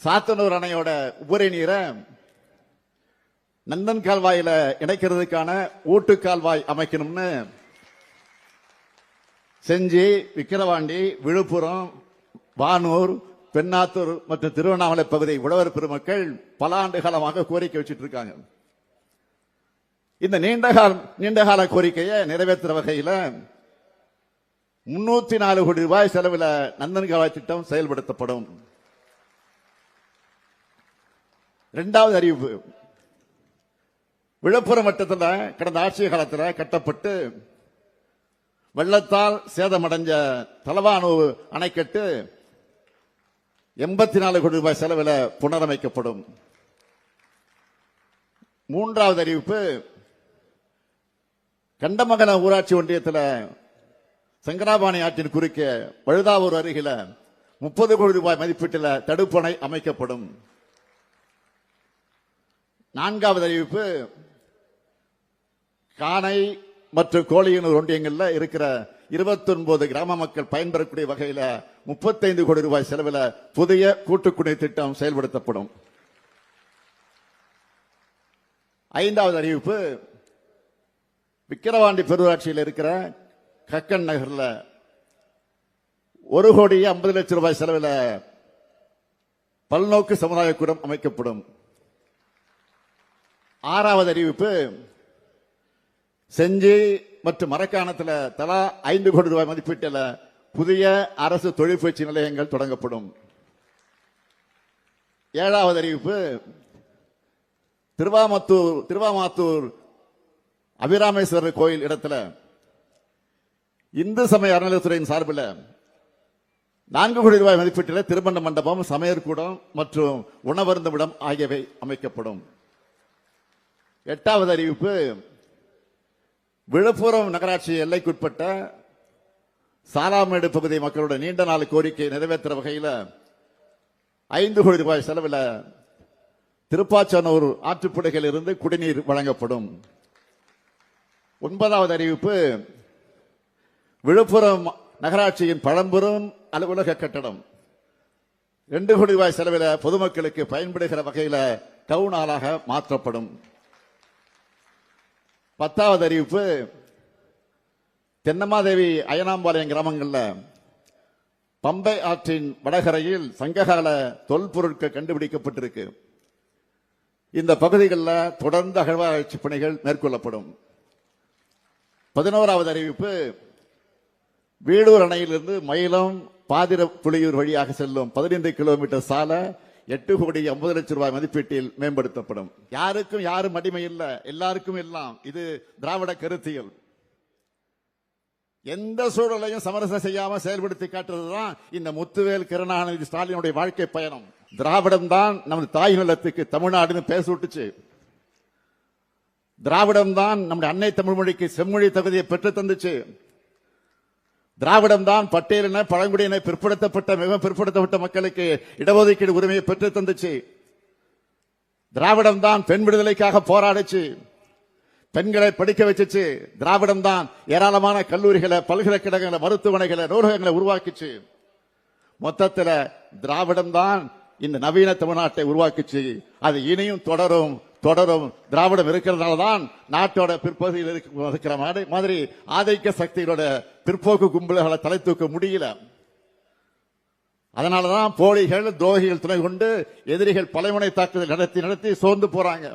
சாத்தனூர் அணையோட உபரி நீரை நந்தன் கால்வாயில இணைக்கிறதுக்கான ஊட்டு கால்வாய் அமைக்கணும்னு செஞ்சி, விக்கிரவாண்டி, விழுப்புரம், வானூர், பெண்ணாத்தூர் மற்றும் திருவண்ணாமலை பகுதி உழவர் பெருமக்கள் பல ஆண்டு காலமாக கோரிக்கை வச்சுட்டு இருக்காங்க. இந்த நீண்டகால கோரிக்கையை நிறைவேற்றுற வகையில் 304 கோடி ரூபாய் செலவில் நந்தன் கால்வாய் திட்டம் செயல்படுத்தப்படும். இரண்டாவது அறிவிப்பு, விழுப்புரம் வட்டத்தில் கடந்த ஆட்சி காலத்தில் கட்டப்பட்டு வெள்ளத்தால் சேதமடைஞ்ச தலவானூர் அணைக்கட்டு 84 கோடி ரூபாய் செலவில் புனரமைக்கப்படும். மூன்றாவது அறிவிப்பு, கண்டமங்கலம் ஊராட்சி ஒன்றியத்தில் சங்கராபாணி ஆற்றின் குறுக்கே பழுதாவூர் அருகில 30 கோடி ரூபாய் மதிப்பீட்டில் தடுப்பணை அமைக்கப்படும். நான்காவது அறிவிப்பு, காணை மற்றும் கோழியனூர் ஒன்றியங்களில் இருக்கிற 29 கிராம மக்கள் பயன்பெறக்கூடிய வகையில் 35 கோடி ரூபாய் செலவில் புதிய கூட்டுக்குடிநீர் திட்டம் செயல்படுத்தப்படும். ஐந்தாவது அறிவிப்பு, விக்கிரவாண்டி பெருராட்சியில் இருக்கிற கக்கன் நகரில் 1 கோடி 50 லட்சம் ரூபாய் செலவில் பல்நோக்கு சமுதாய கூடம் அமைக்கப்படும். ஆறாவது அறிவிப்பு, செஞ்சி மற்றும் மரக்காணத்தில் தலா 5 கோடி ரூபாய் மதிப்பீட்டில் புதிய அரசு தொழிற்பயிற்சி நிலையங்கள் தொடங்கப்படும். ஏழாவது அறிவிப்பு, திருவாமாத்தூர் அபிராமேஸ்வரர் கோயில் இடத்துல இந்து சமய அறநிலையத்துறையின் சார்பில் 4 கோடி ரூபாய் மதிப்பீட்டில் திருமண மண்டபம், சமையற்கூடம் மற்றும் உணவருந்துமிடம் ஆகியவை அமைக்கப்படும். எட்டாவது அறிவிப்பு, விழுப்புரம் நகராட்சி எல்லைக்குட்பட்ட சாலாமேடு பகுதி மக்களோட நீண்ட நாள் கோரிக்கை நிறைவேற்ற வகையில் 5 கோடி ரூபாய் செலவில் திருப்பாச்சனூர் ஆற்றுப்படுகையில் இருந்து குடிநீர் வழங்கப்படும். ஒன்பதாவது அறிவிப்பு, விழுப்புரம் நகராட்சியின் பழம்பெரும் அலுவலக கட்டடம் 2 கோடி ரூபாய் செலவில் பொதுமக்களுக்கு பயன்படுகிற வகையில் டவுன் ஹாலாக மாற்றப்படும். 10வது அறிவிப்பு, தென்னமாதேவி அயனாம்பாளையம் கிராமங்களில் பம்பை ஆற்றின் வடகரையில் சங்ககால தொல்பொருட்கள் கண்டுபிடிக்கப்பட்டிருக்கு. இந்த பகுதிகளில் தொடர்ந்து அகழ்வாராய்ச்சி பணிகள் மேற்கொள்ளப்படும். 11வது அறிவிப்பு, வீடூர் அணையிலிருந்து மயிலம் பாதிரப்புலியூர் வழியாக செல்லும் 15 கிலோமீட்டர் சாலை 8 கோடி 50 லட்சம் ரூபாய் மதிப்பீட்டில் மேம்படுத்தப்படும். யாருக்கும் யாரும் அடிமை இல்ல, எல்லாருக்கும் எல்லாம். இது திராவிட கருத்தியல். எந்த சூழலையும் சமரசம் செய்யாம செயல்படுத்தி காட்டுறதுதான் இந்த முத்துவேல் கருணாநிதி ஸ்டாலினுடைய வாழ்க்கை பயணம். திராவிடம் தான் நமது தாய் நிலத்துக்கு தமிழ்நாடுன்னு பேச விட்டுச்சு. திராவிடம் தான் நம்முடைய அன்னை தமிழ் மொழிக்கு செம்மொழி தகுதியை பெற்று தந்துச்சு. திராவிடம் தான் பட்டியலின பழங்குடியின பிற்படுத்தப்பட்ட மிகவும் பிற்படுத்தப்பட்ட மக்களுக்கு இடஒதுக்கீடு உரிமையை பெற்று தந்துச்சு. திராவிடம் தான் பெண் விடுதலைக்காக போராடிச்சு, பெண்களை படிக்க வச்சுச்சு. திராவிடம் தான் ஏராளமான கல்லூரிகளை, பல்கலைக்கழகங்களை, மருத்துவமனைகளை, நூலகங்களை உருவாக்கிச்சு. மொத்தத்தில் திராவிடம் தான் இந்த நவீன தமிழ்நாட்டை உருவாக்கிச்சு. அது இனியும் தொடரும் தொடரும். திராவிடம் இருக்கிறதுனால தான் நாட்டோட பிற்பகுதியில் இருக்கிற மாதிரி ஆதிக்க சக்திகளோட பிற்போக்கு கும்பல்களை தலை தூக்க முடியல. அதனாலதான் போலிகள், துரோகிகள் துணை கொண்டு எதிரிகள் பலைமுனை தாக்குதல் நடத்தி சோர்ந்து போறாங்க.